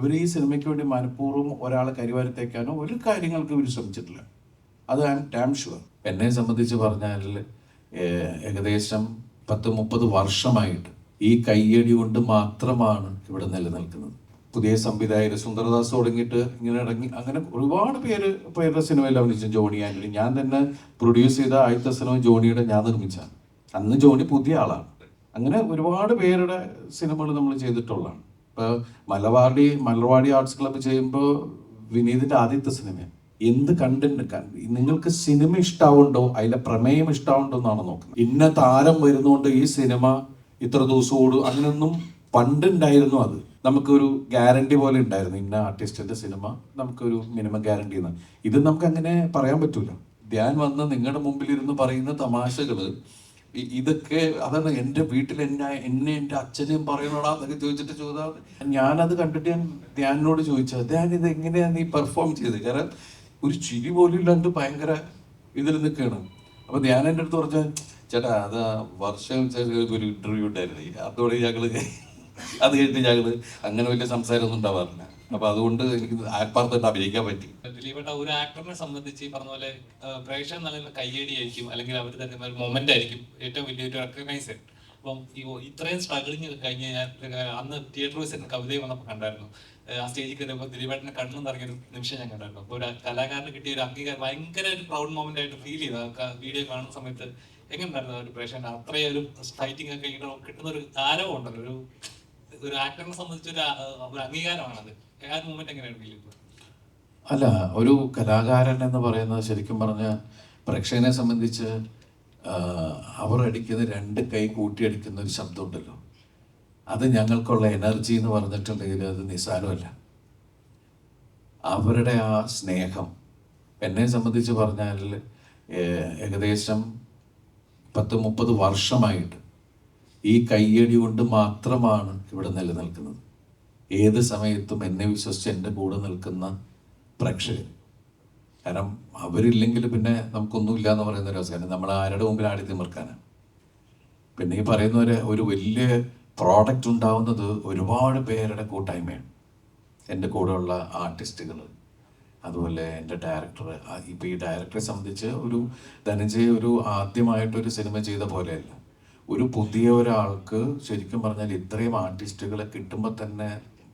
ഇവർ ഈ സിനിമയ്ക്ക് വേണ്ടി മനഃപൂർവ്വം ഒരാളെ കരിവാരത്തേക്കാനോ ഒരു കാര്യങ്ങൾക്ക് ഇവർ ശ്രമിച്ചിട്ടില്ല. അത് ഐ എം ഡാം ഷുവർ. എന്നെ സംബന്ധിച്ച് പറഞ്ഞാൽ ഏകദേശം 10-30 വർഷമായിട്ട് ഈ കയ്യടി കൊണ്ട് മാത്രമാണ് ഇവിടെ നിലനിൽക്കുന്നത്. പുതിയ സംവിധായകർ സുന്ദർദാസ് തുടങ്ങിയിട്ട് ഇങ്ങനെ ഇറങ്ങി അങ്ങനെ ഒരുപാട് പേരുടെ സിനിമയിൽ അഭിനയിച്ചു. ജോണി ആൻ്റണി, ഞാൻ തന്നെ പ്രൊഡ്യൂസ് ചെയ്ത ആദ്യത്തെ സിനിമ ജോണിയുടെ ഞാൻ നിർമ്മിച്ചാണ്. അന്ന് ജോണി പുതിയ ആളാണ്. അങ്ങനെ ഒരുപാട് പേരുടെ സിനിമകൾ നമ്മൾ ചെയ്തിട്ടുള്ളതാണ്. ഇപ്പോൾ മലർവാടി ആർട്സ് ക്ലബ്ബ് ചെയ്യുമ്പോൾ വിനീതിൻ്റെ ആദ്യത്തെ സിനിമയാണ്. എന്ത് കണ്ടന്റ് നിങ്ങൾക്ക് സിനിമ ഇഷ്ടാവുണ്ടോ, അതിലെ പ്രമേയം ഇഷ്ടാവുണ്ടോ എന്നാണ് നോക്കുന്നത്. ഇന്ന താരം വരുന്നതുകൊണ്ട് ഈ സിനിമ ഇത്ര ദിവസം ഓടും അങ്ങനെയൊന്നും പണ്ടുണ്ടായിരുന്നു. അത് നമുക്കൊരു ഗ്യാരണ്ടി പോലെ ഉണ്ടായിരുന്നു. ഇന്ന ആർട്ടിസ്റ്റിന്റെ സിനിമ നമുക്കൊരു മിനിമം ഗ്യാരണ്ടി എന്ന്. ഇത് നമുക്ക് അങ്ങനെ പറയാൻ പറ്റൂല. ധ്യാൻ വന്ന് നിങ്ങളുടെ മുമ്പിലിരുന്ന് പറയുന്ന തമാശകള് ഇതൊക്കെ അതാണ്. എൻ്റെ വീട്ടിൽ എന്നെ എൻ്റെ അച്ഛനെയും പറയണോടാ എന്നൊക്കെ ചോദിച്ചാൽ ഞാനത് കണ്ടിട്ട് ഞാൻ ധ്യാനിനോട് ചോദിച്ചത്, ധ്യാൻ ഇത് എങ്ങനെയാണ് നീ പെർഫോം ചെയ്തത്? കാരണം ഒരു ചിരി പോലും ഇല്ലാണ്ട് ഭയങ്കര ഇതിൽ നിൽക്കുകയാണ്. അപ്പൊ ധ്യാൻ എൻ്റെ അടുത്ത് പറഞ്ഞാൽ, ചേട്ടാ അത് വർഷം ഒരു ഇന്റർവ്യൂ ഉണ്ടായിരുന്നു, അതോടെ അത് കഴിഞ്ഞിട്ട് ഞങ്ങള് അങ്ങനെ വലിയ സംസാരമൊന്നും ഉണ്ടാവാറില്ല. അപ്പൊ അതുകൊണ്ട് എനിക്ക് ആത്മാർത്ഥമായിട്ട് അഭിനയിക്കാൻ പറ്റി. ദിലീപേട്ട ഒരു ആക്ടറിനെ സംബന്ധിച്ച് പറഞ്ഞ പോലെ പ്രേക്ഷകർ നൽകുന്ന കയ്യടി ആയിരിക്കും, അല്ലെങ്കിൽ അവർ തന്നെ ഒരു മൊമെന്റ് ആയിരിക്കും ഏറ്റവും വലിയൊരു റെക്കഗ്നൈസ്. അപ്പം ഇത്രയും സ്ട്രഗിളിങ് കഴിഞ്ഞ് ഞാൻ അന്ന് തിയേറ്റർ വൈസ് കവിതയെ വന്നപ്പോൾ കണ്ടായിരുന്നു. ആ സ്റ്റേജിൽ കയറിയപ്പോൾ ദിലീപേട്ടനെ കണ്ണു നിറഞ്ഞൊരു നിമിഷം ഞാൻ കണ്ടായിരുന്നു. അപ്പോൾ ഒരു കലാകാരന് കിട്ടിയ ഒരു അംഗീകാരം ഭയങ്കര ഒരു പ്രൗഡ് മൊമെന്റ് ആയിട്ട് ഫീൽ ചെയ്തു. വീഡിയോ കാണുന്ന സമയത്ത് എങ്ങനെ ഉണ്ടായിരുന്നു ഒരു പ്രേക്ഷകൻ അത്രയും ഒരു ഫൈറ്റിംഗ് ഒക്കെ കിട്ടുന്ന ഒരു ആരവം ഉണ്ടല്ലോ, ഒരു ആക്ടറിനെ സംബന്ധിച്ച് ഒരു അംഗീകാരമാണത്. ആ മൂമെന്റ് എങ്ങനെയാണ് ഫീൽ ചെയ്തത്? അല്ല, ഒരു കലാകാരൻ എന്ന് പറയുന്നത് ശരിക്കും പറഞ്ഞ പ്രേക്ഷകനെ സംബന്ധിച്ച് അവർ അടിക്കുന്ന 2 കൈ കൂട്ടിയടിക്കുന്ന ഒരു ശബ്ദം ഉണ്ടല്ലോ, അത് ഞങ്ങൾക്കുള്ള എനർജി എന്ന് പറഞ്ഞിട്ടുണ്ടെങ്കിൽ അത് നിസ്സാരമല്ല. അവരുടെ ആ സ്നേഹം എന്നെ സംബന്ധിച്ച് പറഞ്ഞാൽ ഏകദേശം 10-30 വർഷമായിട്ട് ഈ കയ്യടി കൊണ്ട് മാത്രമാണ് ഇവിടെ നിലനിൽക്കുന്നത്. ഏത് സമയത്തും എന്നെ വിശ്വസിച്ച് എൻ്റെ കൂടെ നിൽക്കുന്ന പ്രേക്ഷകർ. കാരണം അവരില്ലെങ്കിൽ പിന്നെ നമുക്കൊന്നുമില്ല എന്ന് പറയുന്ന ഒരു അവസ്ഥ. നമ്മൾ ആരുടെ മുമ്പിൽ ആടി തിമിർക്കാനാണ്. പിന്നെ ഈ പറയുന്ന ഒരു വലിയ പ്രോഡക്റ്റ് ഉണ്ടാവുന്നത് ഒരുപാട് പേരുടെ കൂട്ടായ്മയാണ്. എൻ്റെ കൂടെയുള്ള ആർട്ടിസ്റ്റുകൾ, അതുപോലെ എൻ്റെ ഡയറക്ടർ. ഇപ്പോൾ ഈ ഡയറക്ടറെ സംബന്ധിച്ച് ഒരു ധനഞ്ജയ് ഒരു ആദ്യമായിട്ടൊരു സിനിമ ചെയ്ത പോലെയല്ല. ഒരു പുതിയ ഒരാൾക്ക് ശരിക്കും പറഞ്ഞാൽ ഇത്രയും ആർട്ടിസ്റ്റുകളെ കിട്ടുമ്പോൾ തന്നെ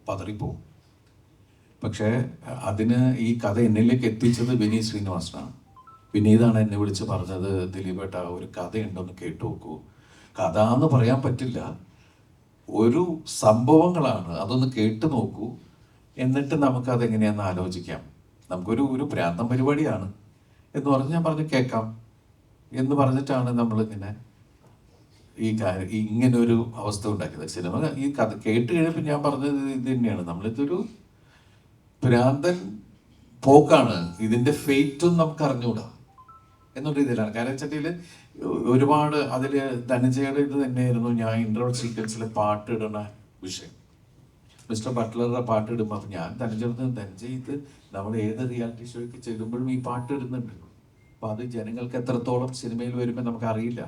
പതറിപ്പോവും. പക്ഷേ അതിന് ഈ കഥ എന്നിലേക്ക് എത്തിച്ചത് വിനീത് ശ്രീനിവാസനാണ്. വിനീതാണ് എന്നെ വിളിച്ച് പറഞ്ഞത്, ദിലീപേട്ട ഒരു കഥയുണ്ടെന്ന് കേട്ടു നോക്കൂ. കഥ എന്ന് പറയാൻ പറ്റില്ല, ഒരു സംഭവങ്ങളാണ്, അതൊന്ന് കേട്ടു നോക്കൂ, എന്നിട്ട് നമുക്കതെങ്ങനെയാണെന്ന് ആലോചിക്കാം. നമുക്കൊരു പ്രാന്തം പരിപാടിയാണ് എന്ന് പറഞ്ഞ് ഞാൻ പറഞ്ഞു കേൾക്കാം എന്ന് പറഞ്ഞിട്ടാണ് നമ്മളിങ്ങനെ ഇങ്ങനൊരു അവസ്ഥ ഉണ്ടാക്കിയത്. സിനിമ ഈ കഥ കേട്ട് കഴിയുമ്പോൾ ഞാൻ പറഞ്ഞത് ഇത് തന്നെയാണ്, നമ്മളിതൊരു ഭ്രാന്തൻ പോക്കാണ്, ഇതിൻ്റെ ഫെയ്റ്റും നമുക്ക് അറിഞ്ഞുകൂടാ എന്നുള്ള രീതിയിലാണ്. കാരണം വെച്ചിട്ടുണ്ടെങ്കിൽ ഒരുപാട് അതിൽ ധനഞ്ജയുടെ ഇത് തന്നെയായിരുന്നു. ഞാൻ ഇൻട്രോ സീക്വൻസിൽ പാട്ടിടുന്ന വിഷയം, മിസ്റ്റർ ബട്ട്ലറുടെ പാട്ടിടുമ്പോൾ അപ്പം ഞാൻ ധനഞ്ജയ് ഇത് നമ്മൾ ഏത് റിയാലിറ്റി ഷോയ്ക്ക് ചെല്ലുമ്പോഴും ഈ പാട്ടിടുന്നുണ്ട്. അപ്പം അത് ജനങ്ങൾക്ക് എത്രത്തോളം സിനിമയിൽ വരുമ്പോൾ നമുക്കറിയില്ല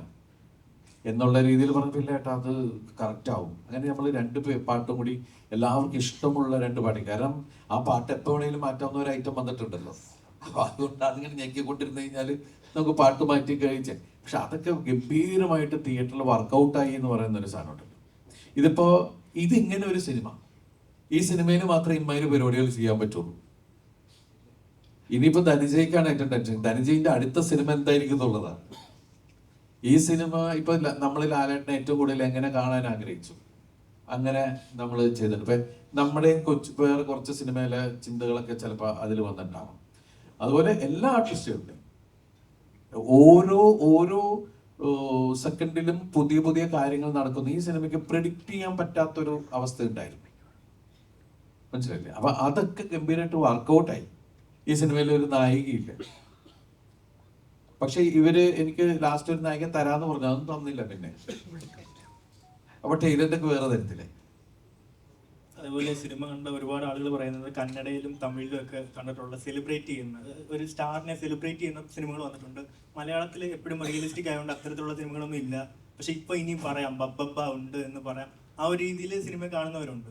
എന്നുള്ള രീതിയിൽ പറഞ്ഞില്ല. ഏട്ടാ അത് കറക്റ്റ് ആവും. അങ്ങനെ നമ്മൾ 2 പാട്ടും കൂടി എല്ലാവർക്കും ഇഷ്ടമുള്ള 2 പാട്ട്. കാരണം ആ പാട്ട് എപ്പോൾ വേണമെങ്കിലും മാറ്റാവുന്ന ഒരു ഐറ്റം വന്നിട്ടുണ്ടല്ലോ. അപ്പോൾ അതുകൊണ്ട് അതിങ്ങനെ ഞെക്കിക്കൊണ്ടിരുന്ന് കഴിഞ്ഞാൽ നമുക്ക് പാട്ട് മാറ്റി കഴിച്ചേ. പക്ഷെ അതൊക്കെ ഗംഭീരമായിട്ട് തിയേറ്ററിൽ വർക്കൗട്ടായി എന്ന് പറയുന്ന ഒരു സാധനം ഉണ്ടല്ലോ. ഇതിപ്പോൾ ഇതിങ്ങനെ ഒരു സിനിമ, ഈ സിനിമയിൽ മാത്രമേ ഇമ്മാതിരി പരിപാടികൾ ചെയ്യാൻ പറ്റുള്ളൂ. ഇനിയിപ്പോൾ ധനഞ്ജയ്ക്കാണ് ഏറ്റവും ടെൻഷൻ. ധനഞ്ജയിൻ്റെ അടുത്ത സിനിമ എന്തായിരിക്കും എന്നുള്ളതാണ്. ഈ സിനിമ ഇപ്പൊ നമ്മൾ ലാലേട്ടനെ ഏറ്റവും കൂടുതൽ എങ്ങനെ കാണാൻ ആഗ്രഹിച്ചു, അങ്ങനെ നമ്മൾ ചെയ്തിട്ടുണ്ട്. ഇപ്പൊ നമ്മുടെയും വേറെ കുറച്ച് സിനിമയിലെ ചിന്തകളൊക്കെ ചിലപ്പോൾ അതിൽ വന്നിട്ടുണ്ടാവും. അതുപോലെ എല്ലാ ആർട്ടിസ്റ്റുകളുടെയും ഓരോ സെക്കൻഡിലും പുതിയ കാര്യങ്ങൾ നടക്കുന്നു. ഈ സിനിമയ്ക്ക് പ്രെഡിക്റ്റ് ചെയ്യാൻ പറ്റാത്തൊരു അവസ്ഥ ഉണ്ടായിരുന്നു, മനസ്സിലായില്ലേ? അപ്പൊ അതൊക്കെ ഗംഭീരമായിട്ട് വർക്കൗട്ടായി. ഈ സിനിമയിൽ ഒരു നായികയില്ല, പക്ഷെ എനിക്ക് ലാസ്റ്റ് ഒരു നായിക തരാന്ന് പറഞ്ഞു, അതൊന്നും തന്നില്ല. പിന്നെ അപ്പൊ ടൈലറിന്റെ വേറെ തരത്തില്ലേ. അതുപോലെ സിനിമ കണ്ട ഒരുപാട് ആളുകൾ പറയുന്നത് കന്നഡയിലും തമിഴിലും ഒക്കെ കണ്ടിട്ടുള്ള സെലിബ്രേറ്റ് ചെയ്യുന്ന ഒരു സ്റ്റാറിനെ സെലിബ്രേറ്റ് ചെയ്യുന്ന സിനിമകൾ വന്നിട്ടുണ്ട്. മലയാളത്തിൽ എപ്പോഴും റിയലിസ്റ്റിക് ആയതുകൊണ്ട് അത്തരത്തിലുള്ള സിനിമകളൊന്നും ഇല്ല. പക്ഷെ ഇപ്പൊ ഇനിയും പറയാം ബബ്ബ ഉണ്ട് എന്ന് പറയാം. ആ ഒരു രീതിയിൽ സിനിമ കാണുന്നവരുണ്ട്.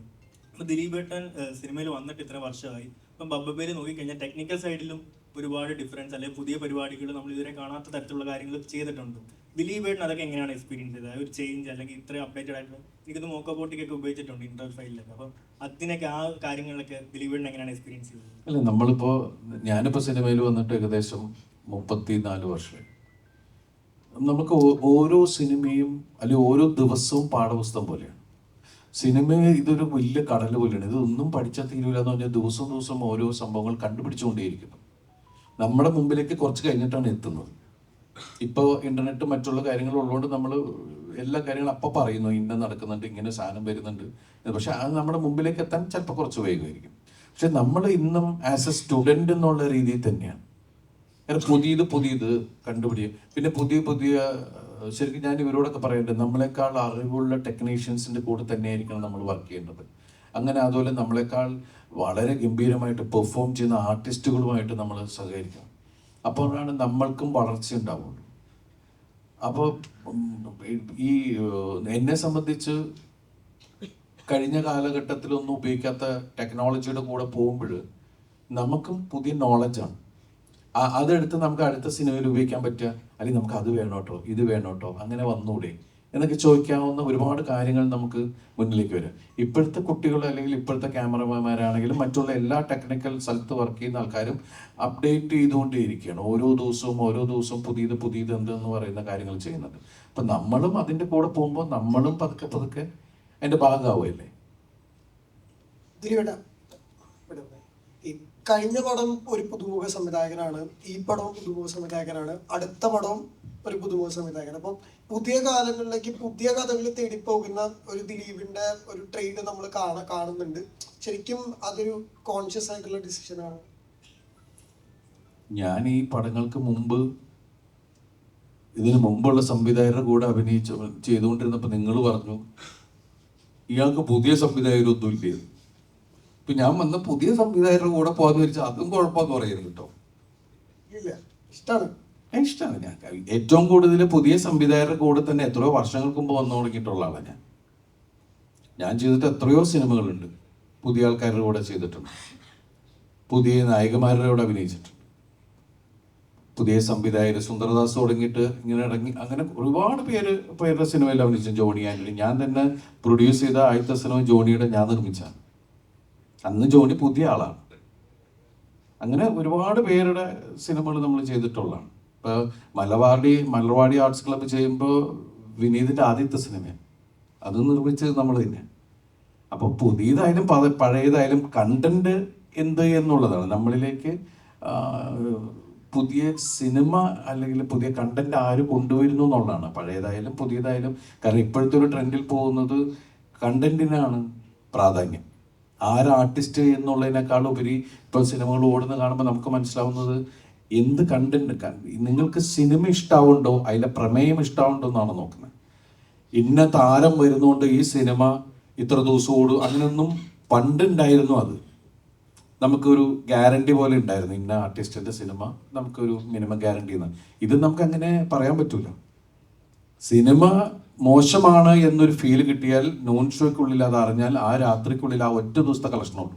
ഇപ്പൊ ദിലീപേട്ടൻ സിനിമയിൽ വന്നിട്ട് ഇത്ര വർഷമായി. ഇപ്പം ബബ്ബയിൽ നോക്കിക്കഴിഞ്ഞാൽ ടെക്നിക്കൽ സൈഡിലും ഒരുപാട് ഡിഫറൻസ് അല്ലെങ്കിൽ പുതിയ പരിപാടികൾ നമ്മൾ ഇതുവരെ കാണാത്ത തരത്തിലുള്ള കാര്യങ്ങൾ ചെയ്തിട്ടുണ്ട്. ദിലീപേട്ടൻ അതൊക്കെ എങ്ങനെയാണ് എക്സ്പീരിയൻസ് ചെയ്തത്? ഒരു ചേഞ്ച് അല്ലെങ്കിൽ ഇത്രയും അപ്ഡേറ്റഡ് ആയിട്ട് എനിക്കത് മോക്കോബോട്ടിക്കൊക്കെ ഉപയോഗിച്ചിട്ടുണ്ട് ഇന്റർവൽ ഫൈലിലൊക്കെ. അപ്പം അതിനൊക്കെ ആ കാര്യങ്ങളൊക്കെ ദിലീപേട്ടൻ എങ്ങനെയാണ് എക്സ്പീരിയൻസ് ചെയ്തത്? അല്ല, ഞാനിപ്പോൾ സിനിമയിൽ വന്നിട്ട് ഏകദേശം 34 വർഷമായി. നമുക്ക് ഓരോ സിനിമയും അല്ലെങ്കിൽ ഓരോ ദിവസവും പാഠപുസ്തകം പോലെയാണ്. സിനിമ ഇതൊരു വലിയ കടൽ പോലെയാണ്. ഇതൊന്നും പഠിച്ചാൽ തീരൂല എന്ന് പറഞ്ഞാൽ ദിവസം ഓരോ സംഭവങ്ങൾ കണ്ടുപിടിച്ചുകൊണ്ടേയിരിക്കുന്നു. നമ്മുടെ മുമ്പിലേക്ക് കുറച്ച് കഴിഞ്ഞിട്ടാണ് എത്തുന്നത്. ഇപ്പോൾ ഇൻ്റർനെറ്റ് മറ്റുള്ള കാര്യങ്ങൾ ഉള്ളതുകൊണ്ട് നമ്മൾ എല്ലാ കാര്യങ്ങളും അപ്പം പറയുന്നു, ഇന്ന നടക്കുന്നുണ്ട്, ഇങ്ങനെ സാധനം വരുന്നുണ്ട്. പക്ഷെ അത് നമ്മുടെ മുമ്പിലേക്ക് എത്താൻ ചിലപ്പോൾ കുറച്ച് വേഗമായിരിക്കും. പക്ഷെ നമ്മൾ ഇന്നും ആസ് എ സ്റ്റുഡൻ്റ് എന്നുള്ള രീതിയിൽ തന്നെയാണ്. കാരണം പുതിയത് കണ്ടുപിടിക്കും. പിന്നെ പുതിയ ശരിക്കും ഞാൻ ഇവരോടൊക്കെ പറയേണ്ടത്, നമ്മളെക്കാൾ അറിവുള്ള ടെക്നീഷ്യൻസിൻ്റെ കൂടെ തന്നെയായിരിക്കണം നമ്മൾ വർക്ക് ചെയ്യേണ്ടത്. അങ്ങനെ അതുപോലെ നമ്മളെക്കാൾ വളരെ ഗംഭീരമായിട്ട് പെർഫോം ചെയ്യുന്ന ആർട്ടിസ്റ്റുകളുമായിട്ട് നമ്മൾ സഹകരിക്കണം. അപ്പോഴാണ് നമ്മൾക്കും വളർച്ച ഉണ്ടാവുള്ളൂ. അപ്പോൾ ഈ എന്നെ സംബന്ധിച്ച് കഴിഞ്ഞ കാലഘട്ടത്തിലൊന്നും ഉപയോഗിക്കാത്ത ടെക്നോളജിയുടെ കൂടെ പോകുമ്പോൾ നമുക്കും പുതിയ നോളജാണ്. അതെടുത്ത് നമുക്ക് അടുത്ത സിനിമയിൽ ഉപയോഗിക്കാൻ പറ്റുക, അല്ലെങ്കിൽ നമുക്ക് അത് വേണോട്ടോ ഇത് വേണോട്ടോ അങ്ങനെ വന്നൂടെ എന്നൊക്കെ ചോദിക്കാവുന്ന ഒരുപാട് കാര്യങ്ങൾ നമുക്ക് മുന്നിലേക്ക് വരും. ഇപ്പോഴത്തെ കുട്ടികൾ അല്ലെങ്കിൽ ഇപ്പോഴത്തെ ക്യാമറമാന്മാരാണെങ്കിലും മറ്റുള്ള എല്ലാ ടെക്നിക്കൽ സ്ഥലത്ത് വർക്ക് ചെയ്യുന്ന ആൾക്കാരും അപ്ഡേറ്റ് ചെയ്തുകൊണ്ടേയിരിക്കുകയാണ്. ഓരോ ദിവസവും പുതിയത് എന്തെന്ന് പറയുന്ന കാര്യങ്ങൾ ചെയ്യുന്നുണ്ട്. അപ്പം നമ്മളും അതിൻ്റെ കൂടെ പോകുമ്പോൾ നമ്മളും പതുക്കെ അതിൻ്റെ ഭാഗമാവുമല്ലേ. ഈ കഴിഞ്ഞ പടം ഒരു പുതുമുഖ സംവിധായകനാണ്, ഈ പടവും പുതുമുഖ സംവിധായകനാണ്, അടുത്ത പടവും ഒരു പുതുമുഖ സംവിധായകൻ. അപ്പം പുതിയ കാലങ്ങളിലേക്ക് പുതിയ കഥകൾ തേടിപ്പോകുന്ന ഒരു ദിലീപിന്റെ ഒരു ട്രെയിഡ് നമ്മൾ കാണുന്നുണ്ട്. ശരിക്കും അതൊരു കോൺഷ്യസ് ആയിട്ടുള്ള ഡിസിഷനാണ്. ഞാൻ ഈ പടങ്ങൾക്ക് മുമ്പ് ഇതിനു മുമ്പുള്ള സംവിധായകരുടെ കൂടെ ചെയ്തുകൊണ്ടിരുന്നപ്പോൾ നിങ്ങൾ പറഞ്ഞു ഇയാൾക്ക് പുതിയ സംവിധായകരൊന്നും ഇല്ലേ. ഇപ്പം ഞാൻ വന്ന പുതിയ സംവിധായകരുടെ കൂടെ പോകാന്ന് വെച്ചാൽ അതും കുഴപ്പമെന്ന് പറയരുത് കേട്ടോ. ഇല്ല, ഇഷ്ടമാണ്. ഞാൻ ഏറ്റവും കൂടുതൽ പുതിയ സംവിധായകരുടെ കൂടെ തന്നെ എത്രയോ വർഷങ്ങൾക്ക് മുമ്പ് വന്നു തുടങ്ങിയിട്ടുള്ള ആളാണ് ഞാൻ ചെയ്തിട്ട് എത്രയോ സിനിമകളുണ്ട്. പുതിയ ആൾക്കാരുടെ കൂടെ ചെയ്തിട്ടുണ്ട്, പുതിയ നായകന്മാരുടെ കൂടെ അഭിനയിച്ചിട്ടുണ്ട്, പുതിയ സംവിധായകർ സുന്ദർദാസ് തുടങ്ങിയിട്ട് ഇങ്ങനെ ഇറങ്ങി അങ്ങനെ ഒരുപാട് പേരുടെ സിനിമയിൽ അഭിനയിച്ചു. ജോണി ആന്റണി ഞാൻ തന്നെ പ്രൊഡ്യൂസ് ചെയ്ത ആദ്യത്തെ സിനിമ ജോണിയുടെ ഞാൻ നിർമ്മിച്ചാണ്. അന്ന് ജോണി പുതിയ ആളാണ്. അങ്ങനെ ഒരുപാട് പേരുടെ സിനിമകൾ നമ്മൾ ചെയ്തിട്ടുള്ളതാണ്. ഇപ്പോൾ മലർവാടി ആർട്സ് ക്ലബ്ബ് ചെയ്യുമ്പോൾ വിനീതിൻ്റെ ആദ്യത്തെ സിനിമയാണ്, അത് നിർമ്മിച്ചത് നമ്മൾ തന്നെ. അപ്പോൾ പുതിയതായാലും പഴയതായാലും കണ്ടന്റ് എന്ത് എന്നുള്ളതാണ് നമ്മളിലേക്ക് പുതിയ സിനിമ അല്ലെങ്കിൽ പുതിയ കണ്ടന്റ് ആര് കൊണ്ടുവരുന്നു എന്നുള്ളതാണ്. പഴയതായാലും പുതിയതായാലും. കാരണം ഇപ്പോഴത്തെ ഒരു ട്രെൻഡിൽ പോകുന്നത് കണ്ടന്റിനാണ് പ്രാധാന്യം. ആർട്ടിസ്റ്റ് എന്നുള്ളതിനേക്കാൾ ഉപരി ഇപ്പോൾ സിനിമകൾ ഓടുന്ന കാണുമ്പോൾ നമുക്ക് മനസ്സിലാവുന്നത് എന്ത് കണ്ടന്റ് നിങ്ങൾക്ക് സിനിമ ഇഷ്ടാവുണ്ടോ, അതിലെ പ്രമേയം ഇഷ്ടാവുണ്ടോ എന്നാണ് നോക്കുന്നത്. ഇന്ന താരം വരുന്നതുകൊണ്ട് ഈ സിനിമ ഇത്ര ദിവസം ഓടും അങ്ങനെയൊന്നും പണ്ടുണ്ടായിരുന്നു. അത് നമുക്കൊരു ഗ്യാരണ്ടി പോലെ ഉണ്ടായിരുന്നു, ഇന്ന ആർട്ടിസ്റ്റിന്റെ സിനിമ നമുക്കൊരു മിനിമം ഗ്യാരണ്ടി എന്ന്. ഇത് നമുക്ക് അങ്ങനെ പറയാൻ പറ്റൂല. സിനിമ മോശമാണ് എന്നൊരു ഫീൽ കിട്ടിയാൽ നോൺ ഷോയ്ക്കുള്ളിൽ അത് അറിഞ്ഞാൽ ആ രാത്രിക്കുള്ളിൽ ആ ഒറ്റ ദിവസത്തെ കളക്ഷനുള്ളൂ.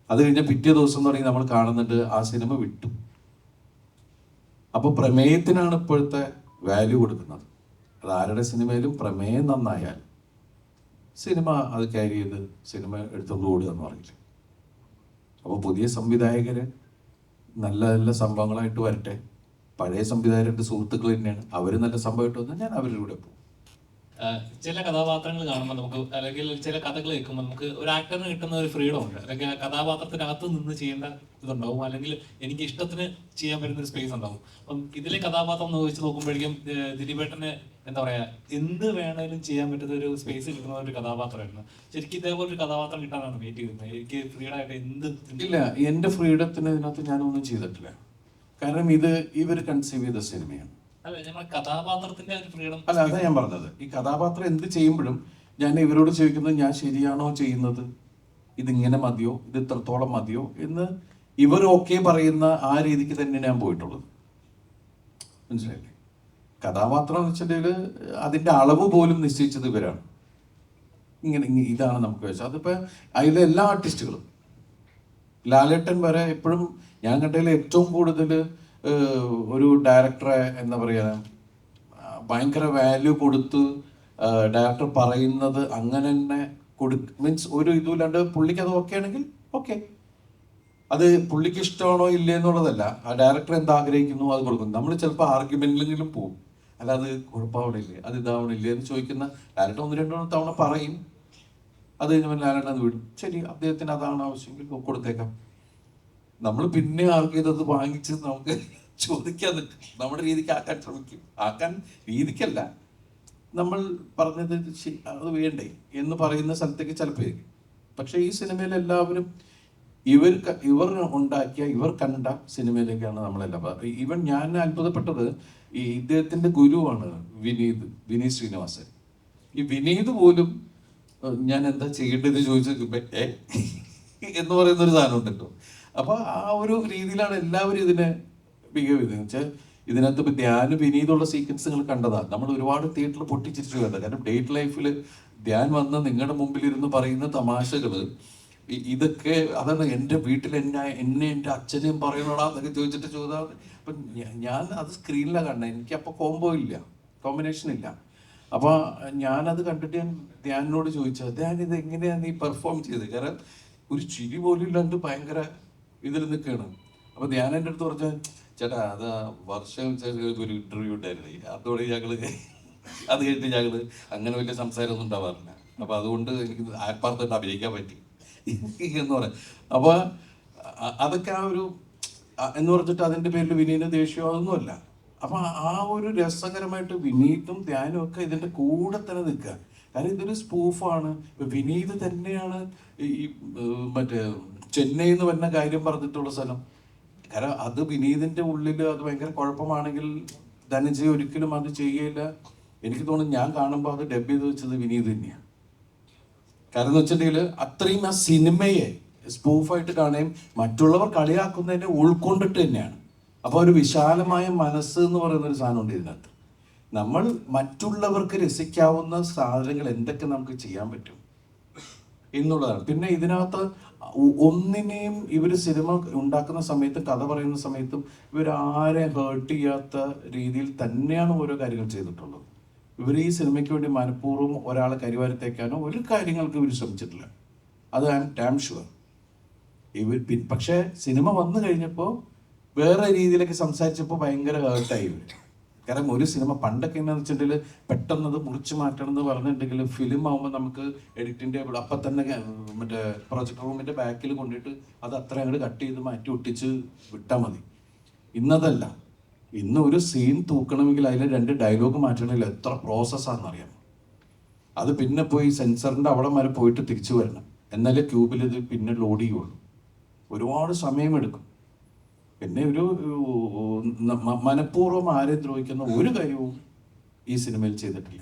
അത് കഴിഞ്ഞാൽ പിറ്റേ ദിവസം എന്ന് പറഞ്ഞാൽ നമ്മൾ കാണുന്നുണ്ട് ആ സിനിമ വിട്ടു. അപ്പോൾ പ്രമേയത്തിനാണ് ഇപ്പോഴത്തെ വാല്യൂ കൊടുക്കുന്നത്. അത് ആരുടെ സിനിമയിലും പ്രമേയം നന്നായാൽ സിനിമ അത് ക്യാരി ചെയ്ത് സിനിമ എടുത്തുകൊണ്ട് ഓടുക എന്ന് പറയില്ല. അപ്പോൾ പുതിയ സംവിധായകർ നല്ല നല്ല സംഭവങ്ങളായിട്ട് വരട്ടെ. പഴയ സംവിധായകരുടെ സുഹൃത്തുക്കൾ തന്നെയാണ്, അവർ നല്ല സംഭവമായിട്ട് വന്നാൽ ഞാൻ അവരുടെ കൂടെ പോകും. ചില കഥാപാത്രങ്ങൾ കാണുമ്പോൾ നമുക്ക് അല്ലെങ്കിൽ ചില കഥകൾ കേൾക്കുമ്പോൾ നമുക്ക് ഒരു ആക്ടറിന് കിട്ടുന്ന ഒരു ഫ്രീഡം ഉണ്ട്. അല്ലെങ്കിൽ ആ കഥാപാത്രത്തിനകത്ത് നിന്ന് ചെയ്യേണ്ട ഇതുണ്ടാവും, അല്ലെങ്കിൽ എനിക്ക് ഇഷ്ടത്തിന് ചെയ്യാൻ പറ്റുന്ന ഒരു സ്പേസ് ഉണ്ടാവും. അപ്പം ഇതിലെ കഥാപാത്രം വെച്ച് നോക്കുമ്പോഴേക്കും ദിലീപേട്ടന് എന്താ പറയാ എന്ത് വേണേലും ചെയ്യാൻ പറ്റുന്ന ഒരു സ്പേസ് കിട്ടുന്ന ഒരു കഥാപാത്രമായിരുന്നു. ശരിക്കും ഇതേപോലെ ഒരു കഥാപാത്രം കിട്ടാനാണ് വെയിറ്റ് ചെയ്യുന്നത്. എനിക്ക് ഫ്രീഡം ആയിട്ട് ഇല്ല, എൻ്റെ ഫ്രീഡത്തിന് ഇതിനകത്ത് ഞാനൊന്നും ചെയ്തിട്ടില്ല. കാരണം ഇവർ കൺസീവ് ചെയ്ത സിനിമയാണ്. കഥാപാത്രത്തിന്റെ ഒരു ഫ്രീഡം അല്ല, അതാ ഞാൻ പറഞ്ഞത്. ഈ കഥാപാത്രം എന്ത് ചെയ്യുമ്പോഴും ഞാൻ ഇവരോട് ചോദിക്കുന്നത് ഞാൻ ശരിയാണോ ചെയ്യുന്നത്, ഇതിങ്ങനെ മതിയോ, ഇത് ഇത്രത്തോളം മതിയോ എന്ന് ഇവർ ഓക്കെ പറയുന്ന ആ രീതിക്ക് തന്നെ ഞാൻ പോയിട്ടുള്ളത്. മനസ്സിലായില്ലേ? കഥാപാത്രം എന്ന് വെച്ചിട്ടുണ്ടെങ്കിൽ അതിന്റെ അളവ് പോലും നിശ്ചയിച്ചത് ഇവരാണ്. ഇതാണ് നമുക്ക് വെച്ചത്. അതിപ്പോൾ അതിലെ എല്ലാ ആർട്ടിസ്റ്റുകളും, ലാലേട്ടൻ വരെ എപ്പോഴും ഞാൻ കണ്ടതിൽ ഏറ്റവും കൂടുതൽ ഒരു ഡയറക്ടറെ എന്താ പറയുക, ഭയങ്കര വാല്യൂ കൊടുത്ത് ഡയറക്ടർ പറയുന്നത് അങ്ങനെ തന്നെ മീൻസ് ഒരു ഇതുമില്ലാണ്ട് പുള്ളിക്ക് അത് ഓക്കെ ആണെങ്കിൽ ഓക്കെ, അത് പുള്ളിക്ക് ഇഷ്ടമാണോ ഇല്ലേ എന്നുള്ളതല്ല, ആ ഡയറക്ടർ എന്താ ആഗ്രഹിക്കുന്നു അത് കൊടുക്കും. നമ്മൾ ചിലപ്പോൾ ആർഗ്യുമെന്റിലെങ്കിലും പോകും, അല്ല അത് കുഴപ്പമാവണില്ലേ, അത് ഇതാവണില്ലേ എന്ന് ചോദിക്കുന്ന ലാലേട്ടൻ 1-2 തവണ പറയും. അത് കഴിഞ്ഞാൽ ലാലേട്ടൻ അത് വിടും, ശരി അദ്ദേഹത്തിന് അതാണ് ആവശ്യമെങ്കിൽ കൊടുത്തേക്കാം. നമ്മൾ പിന്നെ ആർക്കും ഇതത് വാങ്ങിച്ച് നമുക്ക് ചോദിക്കാൻ നിൽക്കും, നമ്മുടെ രീതിക്ക് ആക്കാൻ ശ്രമിക്കും. ആക്കാൻ രീതിക്കല്ല, നമ്മൾ പറഞ്ഞത് അത് വേണ്ടേ എന്ന് പറയുന്ന സ്ഥലത്തേക്ക് ചിലപ്പോൾ ഇരിക്കും. പക്ഷെ ഈ സിനിമയിൽ എല്ലാവരും ഇവർ ഉണ്ടാക്കിയ, ഇവർ കണ്ട സിനിമയിലേക്കാണ് നമ്മളെല്ലാം. ഈവൻ ഞാൻ അത്ഭുതപ്പെട്ടത് ഈ ഇദ്ദേഹത്തിന്റെ ഗുരുവാണ് വിനീത് ശ്രീനിവാസൻ. ഈ വിനീത് പോലും ഞാൻ എന്താ ചെയ്യേണ്ടത് ചോദിച്ചു എന്ന് പറയുന്ന ഒരു സാധനം ഉണ്ടല്ലോ. അപ്പൊ ആ ഒരു രീതിയിലാണ് എല്ലാവരും ഇതിനെ ബിഹേവ് ചെയ്തത്. വെച്ചാൽ ഇതിനകത്ത് ഇപ്പൊ ധ്യാൻ വിനീതുള്ള സീക്വൻസ് നിങ്ങൾ കണ്ടതാണ്. നമ്മൾ ഒരുപാട് തിയേറ്ററിൽ പൊട്ടിച്ചിരിച്ചു കണ്ടത്. കാരണം ഡേറ്റ് ലൈഫിൽ ധ്യാൻ വന്ന് നിങ്ങളുടെ മുമ്പിൽ ഇരുന്ന് പറയുന്ന തമാശകള് ഇതൊക്കെ അതാണ്. എൻ്റെ വീട്ടിൽ എന്നെ എൻ്റെ അച്ഛനെയും പറയണോടാ എന്നൊക്കെ ചോദിച്ചിട്ട് ചോദിച്ചാൽ അപ്പം ഞാൻ അത് സ്ക്രീനിലാണ് കണ്ടത്. എനിക്ക് അപ്പോൾ കോമ്പിനേഷൻ ഇല്ല. അപ്പൊ ഞാനത് കണ്ടിട്ട് ഞാൻ ധ്യാനിനോട് ചോദിച്ചത്, ധ്യാൻ ഇത് എങ്ങനെയാണ് നീ പെർഫോം ചെയ്തത്? കാരണം ഒരു ചിരി പോലും ഇല്ലാണ്ട് ഭയങ്കര ഇതിൽ നിൽക്കുകയാണ്. അപ്പൊ ധ്യാൻ എൻ്റെ അടുത്ത് പറഞ്ഞാൽ, ചേട്ടാ അത് വർഷം ഒരു ഇന്റർവ്യൂ ഉണ്ടായിരുന്നു, അതോടെ ഞങ്ങള് അത് കഴിഞ്ഞിട്ട് ഞങ്ങള് അങ്ങനെ വലിയ സംസാരമൊന്നും ഉണ്ടാവാറില്ല. അപ്പൊ അതുകൊണ്ട് എനിക്ക് ആത്മാർത്ഥമായിട്ട് അഭിനയിക്കാൻ പറ്റി എന്ന് പറയാം. അപ്പൊ അതൊക്കെ ആ ഒരു എന്ന് പറഞ്ഞിട്ട് അതിന്റെ പേരിൽ വിനീതിന് ദേഷ്യം അതൊന്നുമല്ല. അപ്പൊ ആ ഒരു രസകരമായിട്ട് വിനീതും ധ്യാനും ഒക്കെ ഇതിന്റെ കൂടെ തന്നെ നിൽക്കുക. കാരണം ഇതൊരു സ്പൂഫാണ്. വിനീത് തന്നെയാണ് ഈ മറ്റേ ചെന്നൈ എന്ന് പറഞ്ഞ കാര്യം പറഞ്ഞിട്ടുള്ള സ്ഥലം. കാരണം അത് വിനീതിന്റെ ഉള്ളിൽ അത് ഭയങ്കര കുഴപ്പമാണെങ്കിൽ ധനഞ്ജയ് ഒരിക്കലും അത് ചെയ്യുകയില്ല. എനിക്ക് തോന്നുന്നു ഞാൻ കാണുമ്പോൾ അത് ഡബ് ചെയ്ത് വെച്ചത് വിനീത് തന്നെയാണ്. കാരണം എന്ന് വെച്ചിട്ടുണ്ടെങ്കിൽ അത്രയും ആ സിനിമയെ സ്പൂഫായിട്ട് കാണുകയും മറ്റുള്ളവർ കളിയാക്കുന്നതിനെ ഉൾക്കൊണ്ടിട്ട് തന്നെയാണ്. അപ്പൊ ഒരു വിശാലമായ മനസ്സ് എന്ന് പറയുന്ന ഒരു സാധനമുണ്ട് ഇതിനകത്ത്. നമ്മൾ മറ്റുള്ളവർക്ക് രസിക്കാവുന്ന സാധനങ്ങൾ എന്തൊക്കെ നമുക്ക് ചെയ്യാൻ പറ്റും എന്നുള്ളതാണ്. പിന്നെ ഇതിനകത്ത് ഒന്നിനെയും ഇവർ സിനിമ ഉണ്ടാക്കുന്ന സമയത്തും കഥ പറയുന്ന സമയത്തും ഇവരാരെ ഹേർട്ട് ചെയ്യാത്ത രീതിയിൽ തന്നെയാണ് ഓരോ കാര്യങ്ങൾ ചെയ്തിട്ടുള്ളത്. ഇവർ ഈ സിനിമയ്ക്ക് വേണ്ടി മനഃപൂർവ്വം ഒരാളെ കരിവാരത്തേക്കാനോ ഒരു കാര്യങ്ങൾക്ക് ഇവർ ശ്രമിച്ചിട്ടില്ല. അത് ഐ എം ഡാം ഷുവർ. പക്ഷേ സിനിമ വന്നു കഴിഞ്ഞപ്പോൾ വേറെ രീതിയിലൊക്കെ സംസാരിച്ചപ്പോൾ ഭയങ്കര ഹേർട്ടായി ഇവർ. കാരണം ഒരു സിനിമ പണ്ടൊക്കെ എന്താണെന്ന് വെച്ചിട്ടുണ്ടെങ്കിൽ പെട്ടെന്ന് അത് മുറിച്ച് മാറ്റണം എന്ന് പറഞ്ഞിട്ടുണ്ടെങ്കിൽ ഫിലിം ആകുമ്പോൾ നമുക്ക് എഡിറ്റിംഗ് ടേബിൾ അപ്പം തന്നെ മറ്റേ പ്രൊജക്ടർ റൂമിൻ്റെ ബാക്കിൽ കൊണ്ടിട്ട് അത് അത്ര അങ്ങോട്ട് കട്ട് ചെയ്ത് മാറ്റി ഒട്ടിച്ച് വിട്ടാൽ മതി. ഇന്നതല്ല. ഇന്ന് ഒരു സീൻ തൂക്കണമെങ്കിൽ അതിൽ 2 ഡയലോഗ് മാറ്റണമെങ്കിൽ എത്ര പ്രോസസ്സാണെന്നറിയാം. അത് പിന്നെ പോയി സെൻസറിൻ്റെ അവിടെ വരെ പോയിട്ട് തിരിച്ചു വരണം, എന്നാലേ ക്യൂബിൽ ഇത് പിന്നെ ലോഡ് ചെയ്യുള്ളൂ. ഒരുപാട് സമയമെടുക്കും. പിന്നെ ഒരു മനഃപൂർവ്വം ആരെ ദ്രോഹിക്കുന്ന ഒരു കാര്യവും ഈ സിനിമയിൽ ചെയ്തിട്ടില്ല.